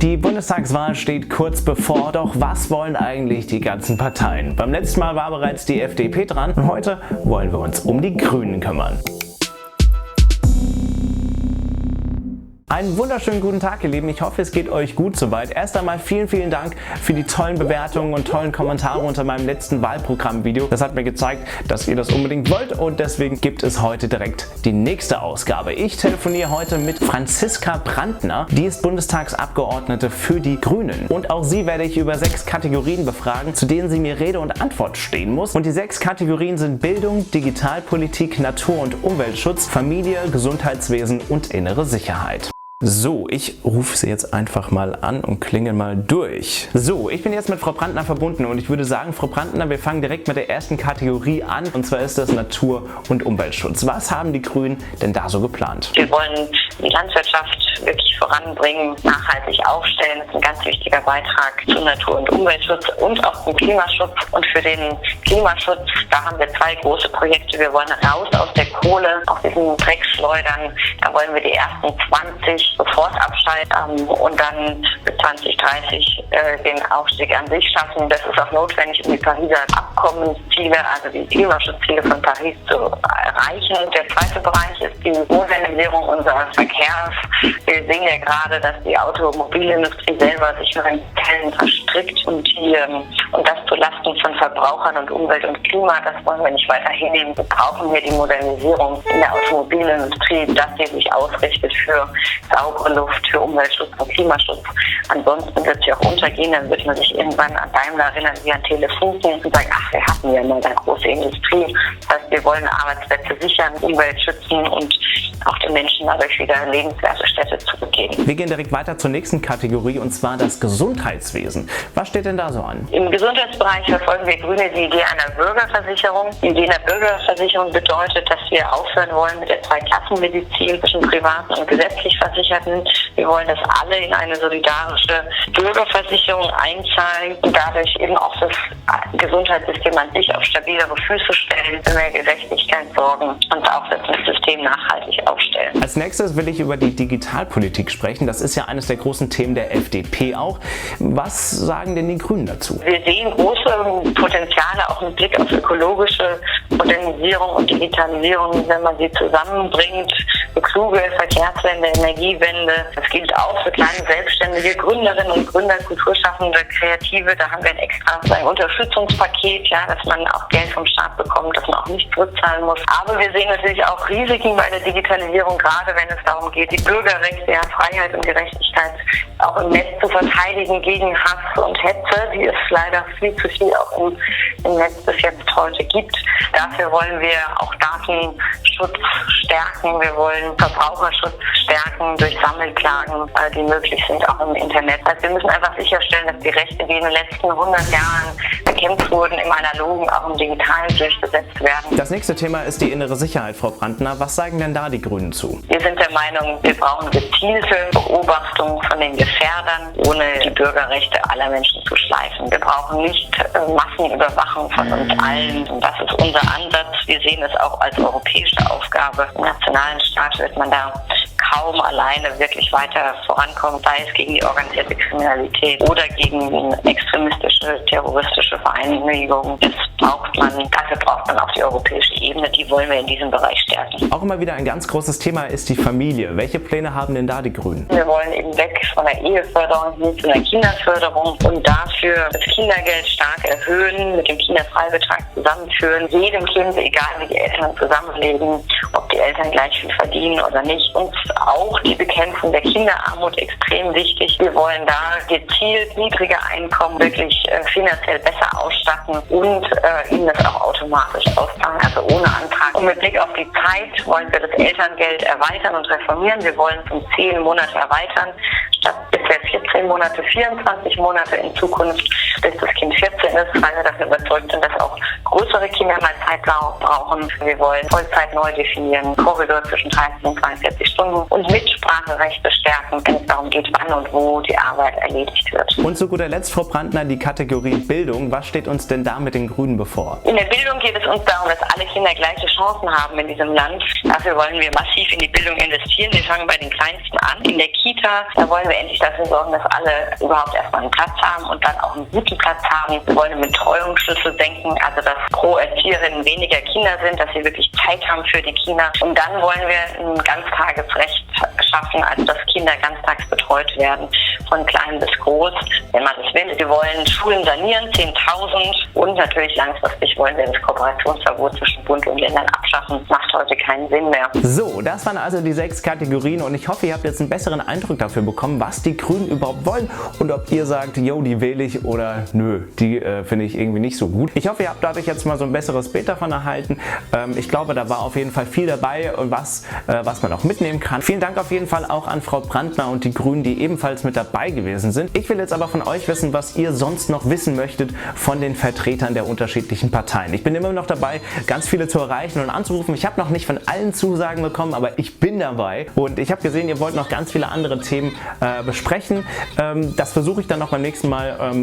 Die Bundestagswahl steht kurz bevor, doch was wollen eigentlich die ganzen Parteien? Beim letzten Mal war bereits die FDP dran und heute wollen wir uns um die Grünen kümmern. Einen wunderschönen guten Tag, ihr Lieben. Ich hoffe, es geht euch gut soweit. Erst einmal vielen Dank für die tollen Bewertungen und tollen Kommentare unter meinem letzten Wahlprogramm-Video. Das hat mir gezeigt, dass ihr das unbedingt wollt und deswegen gibt es heute direkt die nächste Ausgabe. Ich telefoniere heute mit Franziska Brandner. Die ist Bundestagsabgeordnete für die Grünen. Und auch sie werde ich über 6 Kategorien befragen, zu denen sie mir Rede und Antwort stehen muss. Und die 6 Kategorien sind Bildung, Digitalpolitik, Natur- und Umweltschutz, Familie, Gesundheitswesen und innere Sicherheit. So, ich rufe sie jetzt einfach mal an und klingel mal durch. So, ich bin jetzt mit Frau Brandner verbunden und ich würde sagen, Frau Brandner, wir fangen direkt mit der ersten Kategorie an und zwar ist das Natur- und Umweltschutz. Was haben die Grünen denn da so geplant? Wir wollen die Landwirtschaft wirklich voranbringen, nachhaltig aufstellen. Das ist ein ganz wichtiger Beitrag zu Natur- und Umweltschutz und auch zum Klimaschutz. Und für den Klimaschutz, da haben wir 2 große Projekte. Wir wollen raus aus der Kohle, aus diesen Dreckschleudern. Da wollen wir die ersten 20 sofort abschalten und dann bis 2030 den Aufstieg an sich schaffen. Das ist auch notwendig, um die Pariser Abkommensziele, also die Klimaschutzziele von Paris zu erreichen. Der zweite Bereich ist die Modernisierung unseres Verkehrs. Wir sehen ja gerade, dass die Automobilindustrie selber sich in Kartellen verstrickt und das zu Lasten von Verbrauchern und Umwelt und Klima, das wollen wir nicht weiter hinnehmen. Wir brauchen hier die Modernisierung in der Automobilindustrie, dass sie sich ausrichtet für saubere Luft, für Umweltschutz und Klimaschutz. Ansonsten wird sie auch untergehen, dann wird man sich irgendwann an Daimler erinnern wie an Telefunken und sagen, ach, wir hatten ja mal eine große Industrie. Das heißt, wir wollen Arbeitsplätze sichern, Umwelt schützen und auch den Menschen dadurch wieder lebenswerte Städte zurückgeben. Wir gehen direkt weiter zur nächsten Kategorie und zwar das Gesundheitswesen. Was steht denn da so an? Im Gesundheitsbereich verfolgen wir Grüne die Idee einer Bürgerversicherung. Die Idee einer Bürgerversicherung bedeutet, dass wir aufhören wollen mit der Zweiklassenmedizin zwischen privaten und gesetzlich Versicherten. Wir wollen, dass alle in eine solidarische Bürgerversicherung einzahlen und dadurch eben auch das Gesundheitssystem an sich auf stabilere Füße stellen, für mehr Gerechtigkeit sorgen und auch das System nachhaltig aufstellen. Als nächstes will ich über die Digitalpolitik sprechen. Das ist ja eines der großen Themen der FDP auch. Was sagen denn die Grünen dazu? Wir sehen große Potenziale auch mit Blick auf ökologische Modernisierung und Digitalisierung, wenn man sie zusammenbringt. Eine kluge Verkehrswende, Energiewende. Das gilt auch für kleine selbstständige Gründerinnen und Gründer, Kulturschaffende, Kreative. Da haben wir ein extra Unterstützungspaket, ja, dass man auch Geld vom Staat bekommt, dass man auch nicht zurückzahlen muss. Aber wir sehen natürlich auch Risiken bei der Digitalisierung, gerade wenn es darum geht, die Bürgerrechte, ja, Freiheit und Gerechtigkeit auch im Netz zu verteidigen gegen Hass und Hetze, die es leider viel zu viel auch im Netz bis jetzt heute gibt. Dafür wollen wir auch Datenschutz stärken. Wir wollen Verbraucherschutz stärken durch Sammelklagen, die möglich sind auch im Internet. Also wir müssen einfach sicherstellen, dass die Rechte, die in den letzten 100 Jahren erkämpft wurden, im Analogen auch im Digitalen durchgesetzt werden. Das nächste Thema ist die innere Sicherheit, Frau Brandner. Was sagen denn da die Grünen zu? Wir sind der Meinung, wir brauchen gezielte Beobachtung von den Gefährdern, ohne die Bürgerrechte aller Menschen zu schleifen. Wir brauchen nicht Massenüberwachung von uns allen. Und das ist unser Ansatz. Wir sehen es auch als europäische Aufgabe. Im nationalen Staat wird man da kaum alleine wirklich weiter vorankommen, sei es gegen die organisierte Kriminalität oder gegen extremistische, terroristische Vereinigungen. Dafür braucht man auch die europäische Ebene, die wollen wir in diesem Bereich stärken. Auch immer wieder ein ganz großes Thema ist die Familie. Welche Pläne haben denn da die Grünen? Wir wollen eben weg von der Eheförderung hin zu einer Kinderförderung und dafür das Kindergeld stark erhöhen, mit dem Kinderfreibetrag zusammenführen, jedem Kind, egal wie die Eltern zusammenleben, ob die Eltern gleich viel verdienen oder nicht. Uns auch die Bekämpfung der Kinderarmut extrem wichtig. Wir wollen da gezielt niedrige Einkommen wirklich finanziell besser ausstatten und ihnen das auch automatisch auszahlen, also ohne Antrag. Und mit Blick auf die Zeit wollen wir das Elterngeld erweitern und reformieren. Wir wollen es um 10 Monate erweitern, statt bisher 14 Monate, 24 Monate in Zukunft, bis das Kind 14 ist, weil wir davon überzeugt sind, dass auch größere Kinder mal Zeit brauchen. Wir wollen Vollzeit neu definieren, Korridor zwischen 30 und 42 Stunden und Mitspracherechte stärken, wenn es darum geht, wann und wo die Arbeit erledigt wird. Und zu guter Letzt, Frau Brandner, die Kategorie Bildung. Was steht uns denn da mit den Grünen bevor? In der Bildung geht es uns darum, dass alle Kinder gleiche Chancen haben in diesem Land. Dafür wollen wir massiv in die Bildung investieren. Wir fangen bei den Kleinsten an. In der Kita, da wollen wir endlich dafür sorgen, dass alle überhaupt erstmal einen Platz haben und dann auch einen guten Platz haben. Wir wollen einen Betreuungsschlüssel denken, also dass pro Erzieherin weniger Kinder sind, dass sie wirklich Zeit haben für die Kinder. Und dann wollen wir ein Ganztagesrecht schaffen, also dass Kinder ganztags betreut werden, von klein bis groß, wenn man das will. Wir wollen Schulen sanieren, 10.000, und natürlich langfristig wollen wir das Kooperationsverbot zwischen Bund und Ländern abschaffen. Macht heute keinen Sinn mehr. So, das waren also die 6 Kategorien und ich hoffe, ihr habt jetzt einen besseren Eindruck dafür bekommen, was die Grünen überhaupt wollen und ob ihr sagt, yo, die wähle ich oder nö, die finde ich irgendwie nicht so gut. Ich hoffe, ihr habt dadurch jetzt mal so ein besseres Bild davon erhalten. Ich glaube, da war auf jeden Fall viel dabei und was man auch mitnehmen kann. Vielen Dank auf jeden Fall auch an Frau Brandner und die Grünen, die ebenfalls mit dabei gewesen sind. Ich will jetzt aber von euch wissen, was ihr sonst noch wissen möchtet von den Vertretern der unterschiedlichen Parteien. Ich bin immer noch dabei, ganz viele zu erreichen und anzurufen. Ich habe noch nicht von allen Zusagen bekommen, aber ich bin dabei und ich habe gesehen, ihr wollt noch ganz viele andere Themen besprechen. Das versuche ich dann noch beim nächsten Mal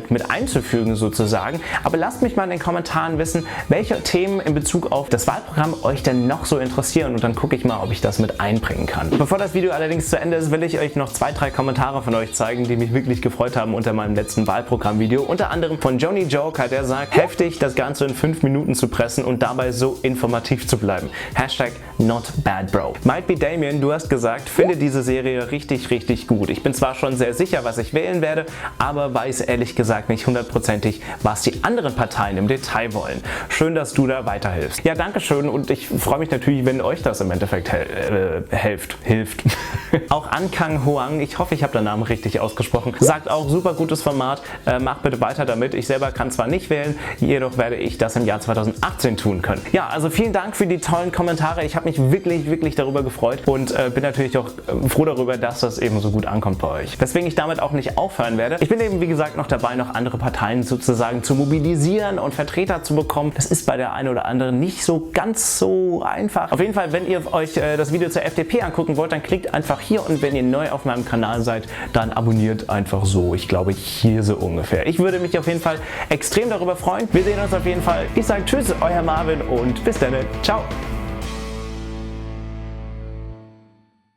mit einzufügen sozusagen. Aber lasst mich mal in den Kommentaren wissen, welche Themen in Bezug auf das Wahlprogramm euch denn noch so interessieren und dann gucke ich mal, ob ich das mit einbringen kann. Bevor das Video allerdings zu Ende ist, will ich euch noch 2, 3 Kommentare von euch zeigen, die mich wirklich gefreut haben unter meinem letzten Wahlprogramm-Video. Unter anderem von Joni Joker, der sagt, heftig das Ganze in 5 Minuten zu pressen und dabei so informativ zu bleiben. Hashtag #NotBadBro. Might Be Damien, du hast gesagt, finde diese Serie richtig, richtig gut. Ich bin zwar schon sehr sicher, was ich wählen werde, aber weiß ehrlich gesagt nicht hundertprozentig, was die anderen Parteien im Detail wollen. Schön, dass du da weiterhilfst. Ja, danke schön und ich freue mich natürlich, wenn euch das im Endeffekt hilft. Auch Ankang Hoang, ich hoffe, ich habe den Namen richtig ausgesprochen, sagt auch, super gutes Format, mach bitte weiter damit. Ich selber kann zwar nicht wählen, jedoch werde ich das im Jahr 2018 tun können. Ja, also vielen Dank für die tollen Kommentare. Ich habe mich wirklich, wirklich darüber gefreut und bin natürlich auch froh darüber, dass das eben so gut ankommt bei euch. Weswegen ich damit auch nicht aufhören werde. Ich bin eben, wie gesagt, noch dabei, noch andere Parteien sozusagen zu mobilisieren und Vertreter zu bekommen. Das ist bei der einen oder anderen nicht so ganz so einfach. Auf jeden Fall, wenn ihr euch das Video zur FDP angucken wollt, dann klickt einfach hier und wenn ihr neu auf meinem Kanal seid, dann abonniert einfach so. Ich glaube, hier so ungefähr. Ich würde mich auf jeden Fall extrem darüber freuen. Wir sehen uns auf jeden Fall. Ich sage Tschüss, euer Marvin und bis dann. Ciao.